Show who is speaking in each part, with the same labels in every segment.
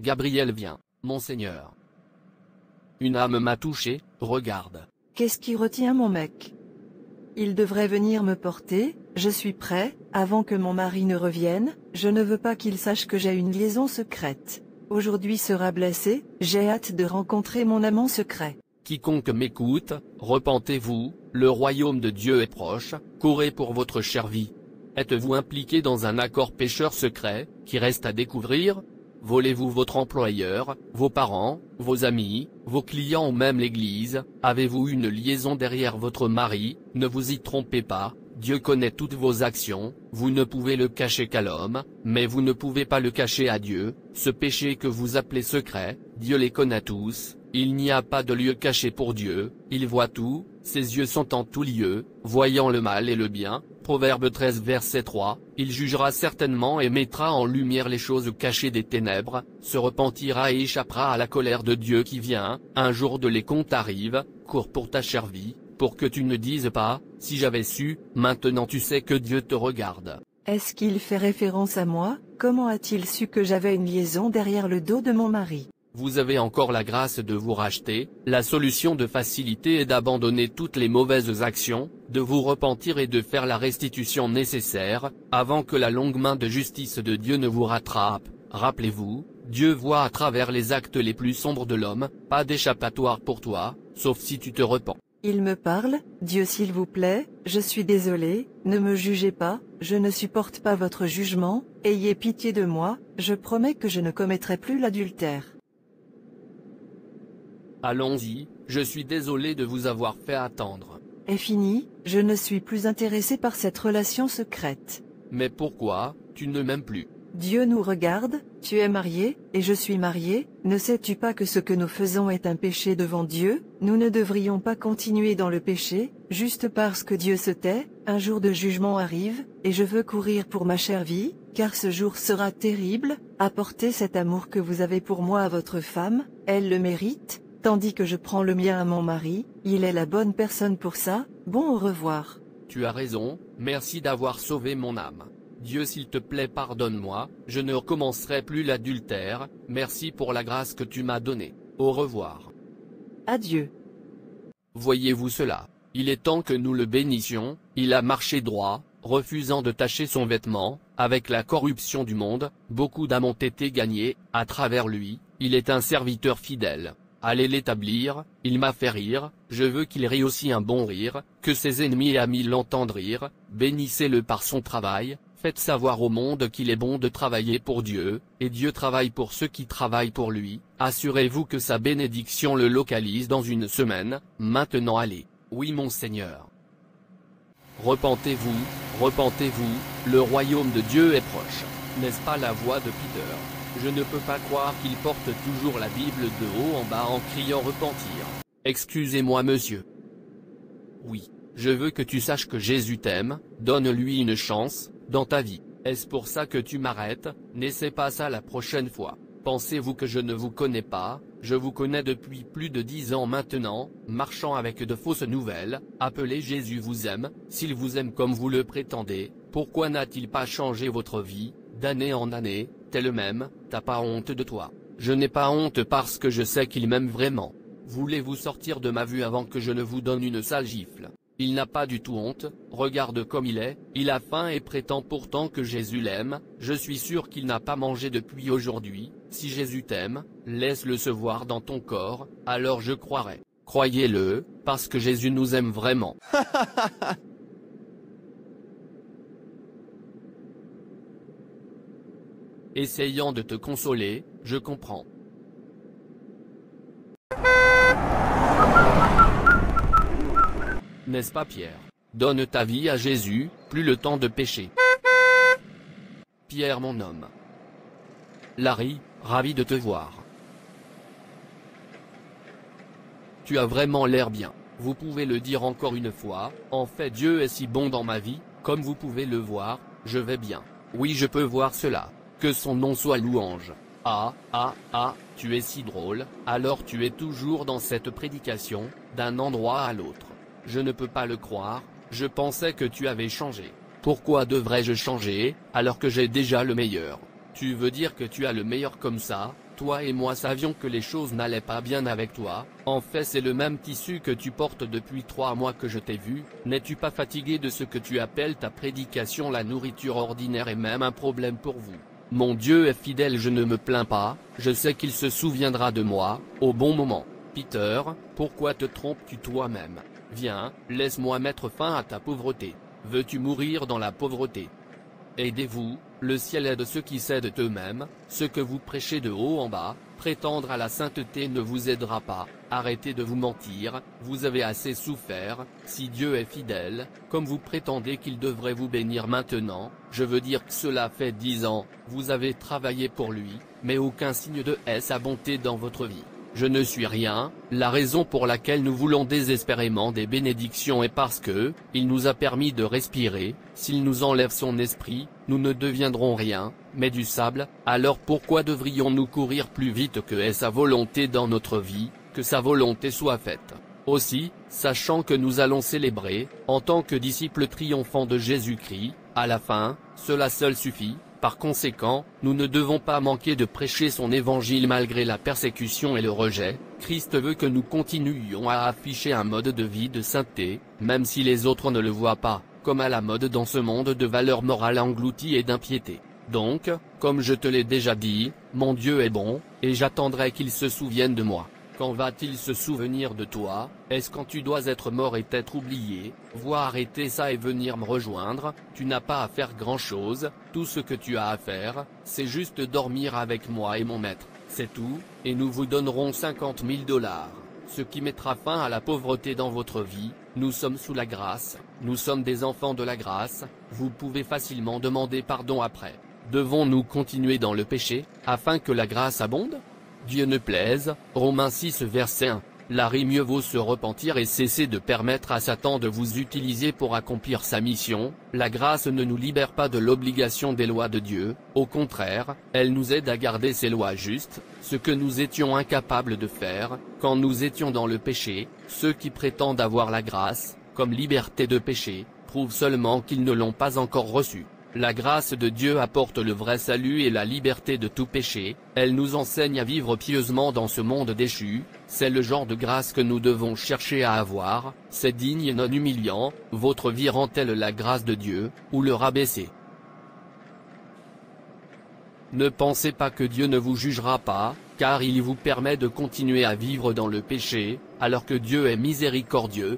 Speaker 1: Gabriel vient, Monseigneur. Une âme m'a touché, regarde.
Speaker 2: Qu'est-ce qui retient mon mec? Il devrait venir me porter, je suis prêt, avant que mon mari ne revienne, je ne veux pas qu'il sache que j'ai une liaison secrète. Aujourd'hui sera blessé, j'ai hâte de rencontrer mon amant secret.
Speaker 1: Quiconque m'écoute, repentez-vous, le royaume de Dieu est proche, courez pour votre chère vie. Êtes-vous impliqué dans un accord pécheur secret, qui reste à découvrir? Volez-vous votre employeur, vos parents, vos amis, vos clients ou même l'église? Avez-vous une liaison derrière votre mari? Ne vous y trompez pas, Dieu connaît toutes vos actions, vous ne pouvez le cacher qu'à l'homme, mais vous ne pouvez pas le cacher à Dieu. Ce péché que vous appelez secret, Dieu les connaît tous, il n'y a pas de lieu caché pour Dieu, il voit tout, ses yeux sont en tout lieu, voyant le mal et le bien. Proverbe 13 verset 3, il jugera certainement et mettra en lumière les choses cachées des ténèbres, se repentira et échappera à la colère de Dieu qui vient. Un jour de les comptes arrive, cours pour ta chère vie, pour que tu ne dises pas, si j'avais su. Maintenant tu sais que Dieu te regarde.
Speaker 2: Est-ce qu'il fait référence à moi? Comment a-t-il su que j'avais une liaison derrière le dos de mon mari?
Speaker 1: Vous avez encore la grâce de vous racheter, la solution de facilité est d'abandonner toutes les mauvaises actions, de vous repentir et de faire la restitution nécessaire, avant que la longue main de justice de Dieu ne vous rattrape. Rappelez-vous, Dieu voit à travers les actes les plus sombres de l'homme, pas d'échappatoire pour toi, sauf si tu te repens.
Speaker 2: Il me parle, Dieu s'il vous plaît, je suis désolé, ne me jugez pas, je ne supporte pas votre jugement, ayez pitié de moi, je promets que je ne commettrai plus l'adultère.
Speaker 1: Allons-y, je suis désolé de vous avoir fait attendre.
Speaker 2: Est fini, je ne suis plus intéressé par cette relation secrète.
Speaker 1: Mais pourquoi, tu ne m'aimes plus?
Speaker 2: Dieu nous regarde, tu es marié, et je suis marié, ne sais-tu pas que ce que nous faisons est un péché devant Dieu? Nous ne devrions pas continuer dans le péché, juste parce que Dieu se tait. Un jour de jugement arrive, et je veux courir pour ma chère vie, car ce jour sera terrible. Apportez cet amour que vous avez pour moi à votre femme, elle le mérite. Tandis que je prends le mien à mon mari, il est la bonne personne pour ça. Bon, au revoir.
Speaker 1: Tu as raison, merci d'avoir sauvé mon âme. Dieu s'il te plaît pardonne-moi, je ne recommencerai plus l'adultère, merci pour la grâce que tu m'as donnée. Au revoir.
Speaker 2: Adieu.
Speaker 1: Voyez-vous cela? Il est temps que nous le bénissions, il a marché droit, refusant de tacher son vêtement. Avec la corruption du monde, beaucoup d'âmes ont été gagnées, à travers lui, il est un serviteur fidèle. Allez l'établir, il m'a fait rire, je veux qu'il rie aussi un bon rire, que ses ennemis et amis l'entendent rire, bénissez-le par son travail, faites savoir au monde qu'il est bon de travailler pour Dieu, et Dieu travaille pour ceux qui travaillent pour lui, assurez-vous que sa bénédiction le localise dans une semaine. Maintenant allez. Oui Monseigneur. Repentez-vous, le royaume de Dieu est proche. N'est-ce pas la voix de Peter? Je ne peux pas croire qu'il porte toujours la Bible de haut en bas en criant repentir. Excusez-moi monsieur. Oui, je veux que tu saches que Jésus t'aime, donne-lui une chance, dans ta vie. Est-ce pour ça que tu m'arrêtes? N'essaie pas ça la prochaine fois. Pensez-vous que je ne vous connais pas? Je vous connais depuis plus de 10 ans maintenant, marchant avec de fausses nouvelles. Appelez Jésus vous aime, s'il vous aime comme vous le prétendez, pourquoi n'a-t-il pas changé votre vie, d'année en année? T'es le même, t'as pas honte de toi. Je n'ai pas honte parce que je sais qu'il m'aime vraiment. Voulez-vous sortir de ma vue avant que je ne vous donne une sale gifle? Il n'a pas du tout honte, regarde comme il est, il a faim et prétend pourtant que Jésus l'aime, je suis sûr qu'il n'a pas mangé depuis aujourd'hui. Si Jésus t'aime, laisse-le se voir dans ton corps, alors je croirai. Croyez-le, parce que Jésus nous aime vraiment. Essayant de te consoler, je comprends. N'est-ce pas Pierre? Donne ta vie à Jésus, plus le temps de pécher. Pierre mon homme. Larry, ravi de te voir. Tu as vraiment l'air bien. Vous pouvez le dire encore une fois, en fait Dieu est si bon dans ma vie, comme vous pouvez le voir, je vais bien. Oui je peux voir cela. Que son nom soit louange. Ah, tu es si drôle, alors tu es toujours dans cette prédication, d'un endroit à l'autre. Je ne peux pas le croire, je pensais que tu avais changé. Pourquoi devrais-je changer, alors que j'ai déjà le meilleur? Tu veux dire que tu as le meilleur comme ça, toi et moi savions que les choses n'allaient pas bien avec toi. En fait c'est le même tissu que tu portes depuis 3 mois que je t'ai vu. N'es-tu pas fatigué de ce que tu appelles ta prédication? La nourriture ordinaire est même un problème pour vous. Mon Dieu est fidèle, je ne me plains pas, je sais qu'il se souviendra de moi, au bon moment. Peter, pourquoi te trompes-tu toi-même? Viens, laisse-moi mettre fin à ta pauvreté. Veux-tu mourir dans la pauvreté? Aidez-vous, le ciel aide ceux qui s'aident eux-mêmes. Ce que vous prêchez de haut en bas, prétendre à la sainteté ne vous aidera pas. Arrêtez de vous mentir, vous avez assez souffert. Si Dieu est fidèle, comme vous prétendez qu'il devrait vous bénir maintenant, je veux dire que cela fait 10 ans, vous avez travaillé pour lui, mais aucun signe de sa bonté dans votre vie. Je ne suis rien, la raison pour laquelle nous voulons désespérément des bénédictions est parce que, il nous a permis de respirer. S'il nous enlève son esprit, nous ne deviendrons rien, mais du sable. Alors pourquoi devrions-nous courir plus vite que sa volonté dans notre vie, que sa volonté soit faite? Aussi, sachant que nous allons célébrer, en tant que disciples triomphants de Jésus-Christ, à la fin, cela seul suffit. Par conséquent, nous ne devons pas manquer de prêcher son évangile malgré la persécution et le rejet. Christ veut que nous continuions à afficher un mode de vie de sainteté, même si les autres ne le voient pas, comme à la mode dans ce monde de valeurs morales englouties et d'impiété. Donc, comme je te l'ai déjà dit, mon Dieu est bon, et j'attendrai qu'il se souvienne de moi. Quand va-t-il se souvenir de toi? Est-ce quand tu dois être mort et t'être oublié? Vois arrêter ça et venir me rejoindre. Tu n'as pas à faire grand-chose, tout ce que tu as à faire, c'est juste dormir avec moi et mon maître, c'est tout, et nous vous donnerons 50 000 $, ce qui mettra fin à la pauvreté dans votre vie. Nous sommes sous la grâce, nous sommes des enfants de la grâce, vous pouvez facilement demander pardon après. Devons-nous continuer dans le péché, afin que la grâce abonde? Dieu ne plaise, Romains 6 verset 1. Larry, mieux vaut se repentir et cesser de permettre à Satan de vous utiliser pour accomplir sa mission. La grâce ne nous libère pas de l'obligation des lois de Dieu, au contraire, elle nous aide à garder ses lois justes, ce que nous étions incapables de faire, quand nous étions dans le péché. Ceux qui prétendent avoir la grâce, comme liberté de péché, prouvent seulement qu'ils ne l'ont pas encore reçue. La grâce de Dieu apporte le vrai salut et la liberté de tout péché, elle nous enseigne à vivre pieusement dans ce monde déchu. C'est le genre de grâce que nous devons chercher à avoir, c'est digne et non humiliant. Votre vie rend-elle la grâce de Dieu, ou le rabaisser? Ne pensez pas que Dieu ne vous jugera pas, car il vous permet de continuer à vivre dans le péché, alors que Dieu est miséricordieux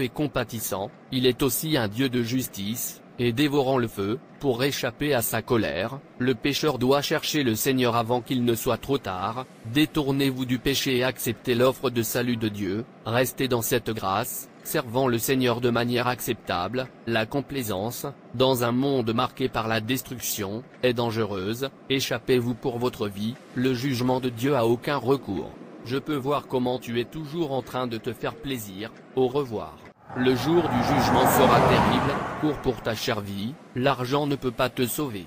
Speaker 1: et compatissant. Il est aussi un Dieu de justice, et dévorant le feu. Pour échapper à sa colère, le pécheur doit chercher le Seigneur avant qu'il ne soit trop tard. Détournez-vous du péché et acceptez l'offre de salut de Dieu, restez dans cette grâce, servant le Seigneur de manière acceptable. La complaisance, dans un monde marqué par la destruction, est dangereuse. Échappez-vous pour votre vie, le jugement de Dieu a aucun recours. Je peux voir comment tu es toujours en train de te faire plaisir. Au revoir. Le jour du jugement sera terrible, cours pour ta chère vie, l'argent ne peut pas te sauver.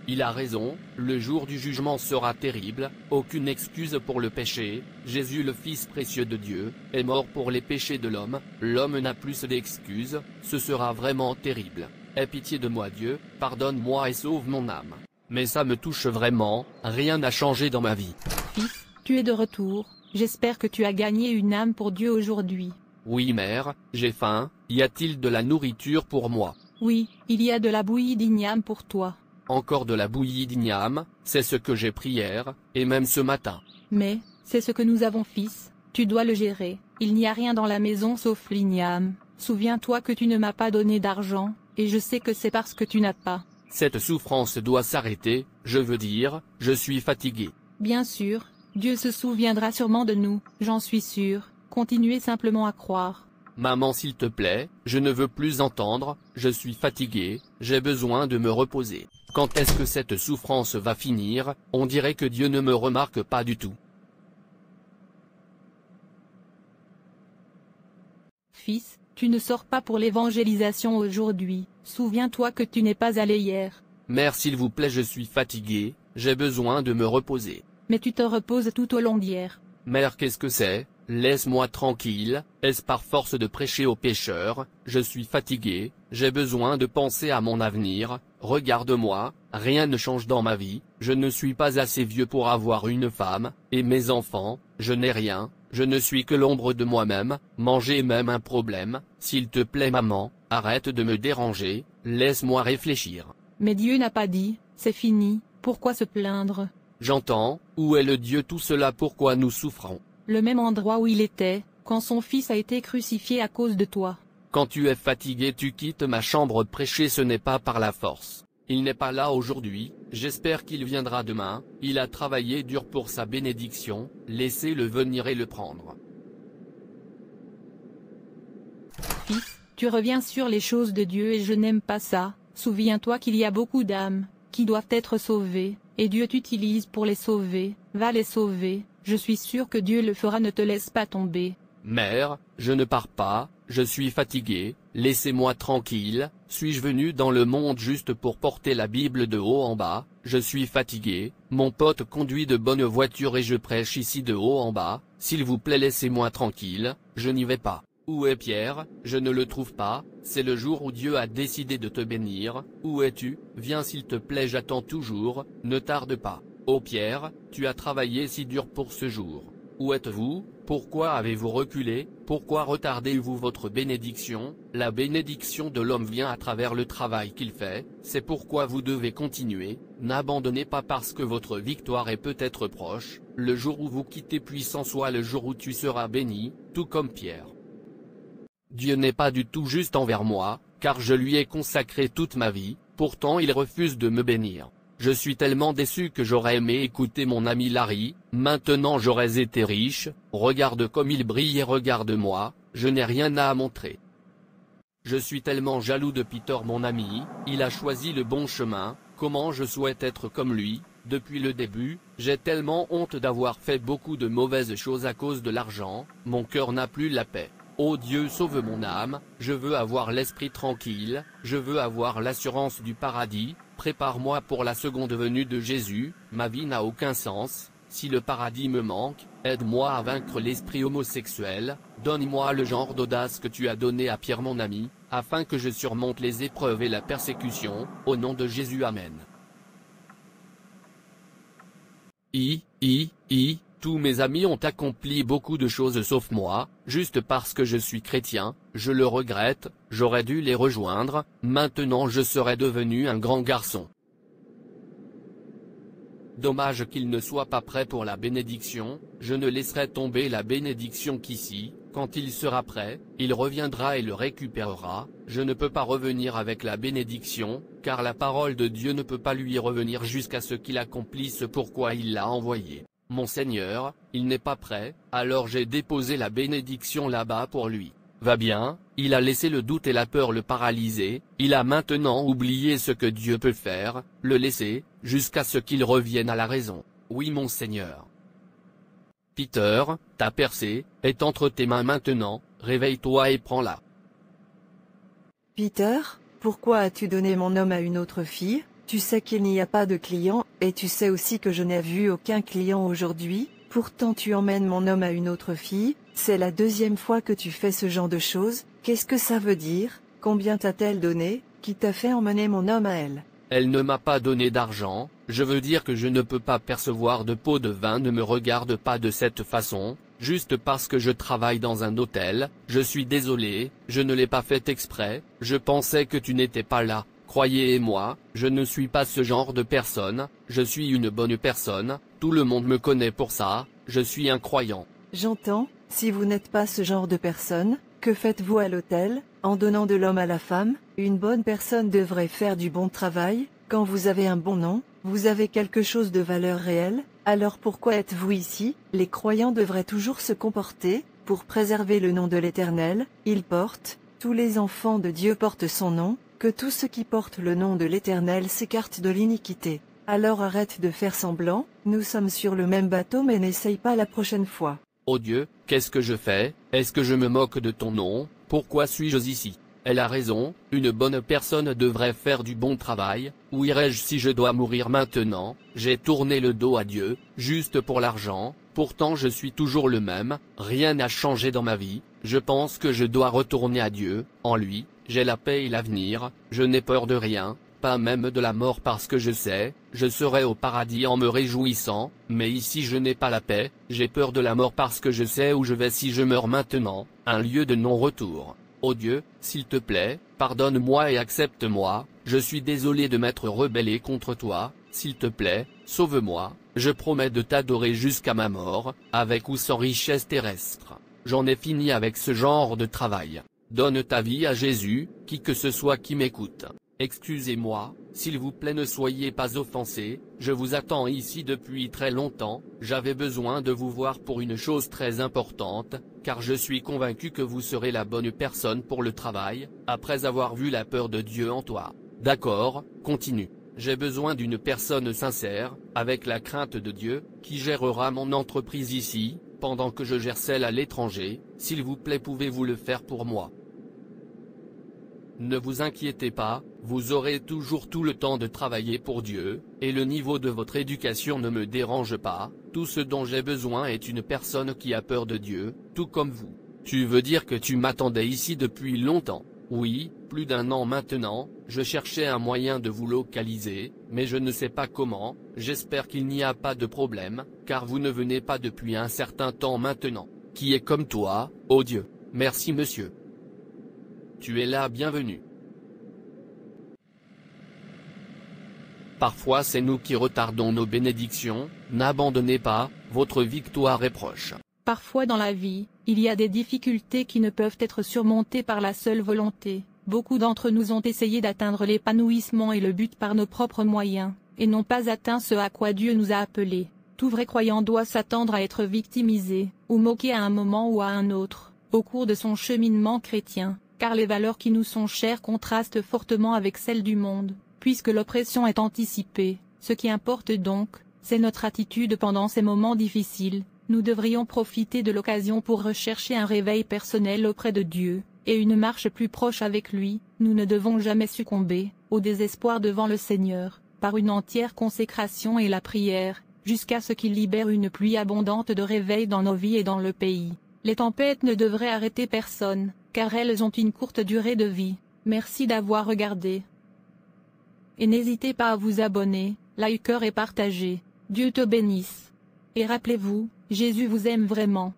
Speaker 1: Il a raison, le jour du jugement sera terrible, aucune excuse pour le péché. Jésus le Fils précieux de Dieu, est mort pour les péchés de l'homme n'a plus d'excuses, ce sera vraiment terrible. Aie pitié de moi Dieu, pardonne-moi et sauve mon âme. Mais ça me touche vraiment, rien n'a changé dans ma vie.
Speaker 3: Fils, tu es de retour. J'espère que tu as gagné une âme pour Dieu aujourd'hui.
Speaker 1: Oui mère, j'ai faim, y a-t-il de la nourriture pour moi?
Speaker 3: Oui, il y a de la bouillie d'igname pour toi.
Speaker 1: Encore de la bouillie d'igname, c'est ce que j'ai pris hier, et même ce matin.
Speaker 3: Mais, c'est ce que nous avons fils, tu dois le gérer. Il n'y a rien dans la maison sauf l'igname. Souviens-toi que tu ne m'as pas donné d'argent, et je sais que c'est parce que tu n'as pas.
Speaker 1: Cette souffrance doit s'arrêter, je veux dire, je suis fatigué.
Speaker 3: Bien sûr. Dieu se souviendra sûrement de nous, j'en suis sûr. Continuez simplement à croire.
Speaker 1: Maman s'il te plaît, je ne veux plus entendre, je suis fatigué, j'ai besoin de me reposer. Quand est-ce que cette souffrance va finir? On dirait que Dieu ne me remarque pas du tout.
Speaker 3: Fils, tu ne sors pas pour l'évangélisation aujourd'hui, souviens-toi que tu n'es pas allé hier.
Speaker 1: Mère s'il vous plaît, je suis fatigué, j'ai besoin de me reposer.
Speaker 3: Mais tu te reposes tout au long d'hier.
Speaker 1: Mère, qu'est-ce que c'est? laisse-moi tranquille, est-ce par force de prêcher aux pécheurs, je suis fatigué, j'ai besoin de penser à mon avenir, regarde-moi, rien ne change dans ma vie, je ne suis pas assez vieux pour avoir une femme, et mes enfants, je n'ai rien, je ne suis que l'ombre de moi-même, manger est même un problème, s'il te plaît maman, arrête de me déranger, laisse-moi réfléchir.
Speaker 3: Mais Dieu n'a pas dit, c'est fini, pourquoi se plaindre?
Speaker 1: J'entends, où est le Dieu tout cela, pourquoi nous souffrons?
Speaker 3: Le même endroit où il était, quand son fils a été crucifié à cause de toi.
Speaker 1: Quand tu es fatigué tu quittes ma chambre prêcher, ce n'est pas par la force. Il n'est pas là aujourd'hui, j'espère qu'il viendra demain, il a travaillé dur pour sa bénédiction, laissez-le venir et le prendre.
Speaker 3: Fils, tu reviens sur les choses de Dieu et je n'aime pas ça, souviens-toi qu'il y a beaucoup d'âmes, qui doivent être sauvées, et Dieu t'utilise pour les sauver, va les sauver, je suis sûr que Dieu le fera, ne te laisse pas tomber.
Speaker 1: Mère, je ne pars pas, je suis fatigué, laissez-moi tranquille, suis-je venu dans le monde juste pour porter la Bible de haut en bas? Je suis fatigué, mon pote conduit de bonnes voitures et je prêche ici de haut en bas, s'il vous plaît laissez-moi tranquille, je n'y vais pas. Où est Pierre? Je ne le trouve pas, c'est le jour où Dieu a décidé de te bénir, où es-tu? Viens s'il te plaît, j'attends toujours, ne tarde pas. Oh Pierre, tu as travaillé si dur pour ce jour. Où êtes-vous? Pourquoi avez-vous reculé? Pourquoi retardez-vous votre bénédiction? La bénédiction de l'homme vient à travers le travail qu'il fait, c'est pourquoi vous devez continuer, n'abandonnez pas parce que votre victoire est peut-être proche, le jour où vous quittez puissant soit le jour où tu seras béni, tout comme Pierre. Dieu n'est pas du tout juste envers moi, car je lui ai consacré toute ma vie, pourtant il refuse de me bénir. Je suis tellement déçu que j'aurais aimé écouter mon ami Larry, maintenant j'aurais été riche, regarde comme il brille et regarde-moi, je n'ai rien à montrer. Je suis tellement jaloux de Peter mon ami, il a choisi le bon chemin, comment je souhaite être comme lui, depuis le début, j'ai tellement honte d'avoir fait beaucoup de mauvaises choses à cause de l'argent, mon cœur n'a plus la paix. Oh Dieu sauve mon âme, je veux avoir l'esprit tranquille, je veux avoir l'assurance du paradis, prépare-moi pour la seconde venue de Jésus, ma vie n'a aucun sens, si le paradis me manque, aide-moi à vaincre l'esprit homosexuel, donne-moi le genre d'audace que tu as donné à Pierre mon ami, afin que je surmonte les épreuves et la persécution, au nom de Jésus Amen. Tous mes amis ont accompli beaucoup de choses sauf moi, juste parce que je suis chrétien, je le regrette, j'aurais dû les rejoindre, maintenant je serais devenu un grand garçon. Dommage qu'il ne soit pas prêt pour la bénédiction, je ne laisserai tomber la bénédiction qu'ici, quand il sera prêt, il reviendra et le récupérera, je ne peux pas revenir avec la bénédiction, car la parole de Dieu ne peut pas lui revenir jusqu'à ce qu'il accomplisse pourquoi il l'a envoyé. Mon Seigneur, il n'est pas prêt, alors j'ai déposé la bénédiction là-bas pour lui. Va bien, il a laissé le doute et la peur le paralyser, il a maintenant oublié ce que Dieu peut faire, le laisser, jusqu'à ce qu'il revienne à la raison. Oui mon Seigneur. Peter, ta percée, est entre tes mains maintenant, réveille-toi et prends-la.
Speaker 2: Peter, pourquoi as-tu donné mon homme à une autre fille? Tu sais qu'il n'y a pas de client, et tu sais aussi que je n'ai vu aucun client aujourd'hui, pourtant tu emmènes mon homme à une autre fille, c'est la deuxième fois que tu fais ce genre de choses, qu'est-ce que ça veut dire? Combien t'a-t-elle donné? Qui t'a fait emmener mon homme à elle?
Speaker 1: Elle ne m'a pas donné d'argent, je veux dire que je ne peux pas percevoir de pot de vin, ne me regarde pas de cette façon, juste parce que je travaille dans un hôtel, je suis désolé, je ne l'ai pas fait exprès, je pensais que tu n'étais pas là. Croyez-moi, je ne suis pas ce genre de personne, je suis une bonne personne, tout le monde me connaît pour ça, je suis un croyant.
Speaker 2: J'entends, si vous n'êtes pas ce genre de personne, que faites-vous à l'hôtel, en donnant de l'homme à la femme? Une bonne personne devrait faire du bon travail, quand vous avez un bon nom, vous avez quelque chose de valeur réelle, alors pourquoi êtes-vous ici? Les croyants devraient toujours se comporter, pour préserver le nom de l'Éternel, ils portent, tous les enfants de Dieu portent son nom, que tous ceux qui portent le nom de l'Éternel s'écartent de l'iniquité. Alors arrête de faire semblant, nous sommes sur le même bateau mais n'essaye pas la prochaine fois.
Speaker 1: Oh Dieu, qu'est-ce que je fais? Est-ce que je me moque de ton nom? Pourquoi suis-je ici? Elle a raison, une bonne personne devrait faire du bon travail. Où irais-je si je dois mourir maintenant? J'ai tourné le dos à Dieu, juste pour l'argent, pourtant je suis toujours le même, rien n'a changé dans ma vie. Je pense que je dois retourner à Dieu, en lui, j'ai la paix et l'avenir, je n'ai peur de rien, pas même de la mort parce que je sais, je serai au paradis en me réjouissant, mais ici je n'ai pas la paix, j'ai peur de la mort parce que je sais où je vais si je meurs maintenant, un lieu de non-retour. Ô Dieu, s'il te plaît, pardonne-moi et accepte-moi, je suis désolé de m'être rebellé contre toi, s'il te plaît, sauve-moi, je promets de t'adorer jusqu'à ma mort, avec ou sans richesse terrestre. J'en ai fini avec ce genre de travail. Donne ta vie à Jésus, qui que ce soit qui m'écoute. Excusez-moi, s'il vous plaît ne soyez pas offensés, je vous attends ici depuis très longtemps, j'avais besoin de vous voir pour une chose très importante, car je suis convaincu que vous serez la bonne personne pour le travail, après avoir vu la peur de Dieu en toi. D'accord, continue. J'ai besoin d'une personne sincère, avec la crainte de Dieu, qui gérera mon entreprise ici, pendant que je gère celle à l'étranger, s'il vous plaît pouvez-vous le faire pour moi? Ne vous inquiétez pas, vous aurez toujours tout le temps de travailler pour Dieu, et le niveau de votre éducation ne me dérange pas, tout ce dont j'ai besoin est une personne qui a peur de Dieu, tout comme vous. Tu veux dire que tu m'attendais ici depuis longtemps? Oui, plus d'1 an maintenant, je cherchais un moyen de vous localiser, mais je ne sais pas comment, j'espère qu'il n'y a pas de problème, car vous ne venez pas depuis un certain temps maintenant. Qui est comme toi, ô Dieu? Merci monsieur. Tu es là, bienvenue. Parfois c'est nous qui retardons nos bénédictions, n'abandonnez pas, votre victoire est proche.
Speaker 3: Parfois dans la vie, il y a des difficultés qui ne peuvent être surmontées par la seule volonté. Beaucoup d'entre nous ont essayé d'atteindre l'épanouissement et le but par nos propres moyens, et n'ont pas atteint ce à quoi Dieu nous a appelés. Tout vrai croyant doit s'attendre à être victimisé, ou moqué à un moment ou à un autre, au cours de son cheminement chrétien, car les valeurs qui nous sont chères contrastent fortement avec celles du monde, puisque l'oppression est anticipée. Ce qui importe donc, c'est notre attitude pendant ces moments difficiles. Nous devrions profiter de l'occasion pour rechercher un réveil personnel auprès de Dieu, et une marche plus proche avec lui. Nous ne devons jamais succomber au désespoir devant le Seigneur, par une entière consécration et la prière, jusqu'à ce qu'il libère une pluie abondante de réveil dans nos vies et dans le pays. Les tempêtes ne devraient arrêter personne, car elles ont une courte durée de vie. Merci d'avoir regardé. Et n'hésitez pas à vous abonner, liker et partager. Dieu te bénisse. Et rappelez-vous, Jésus vous aime vraiment.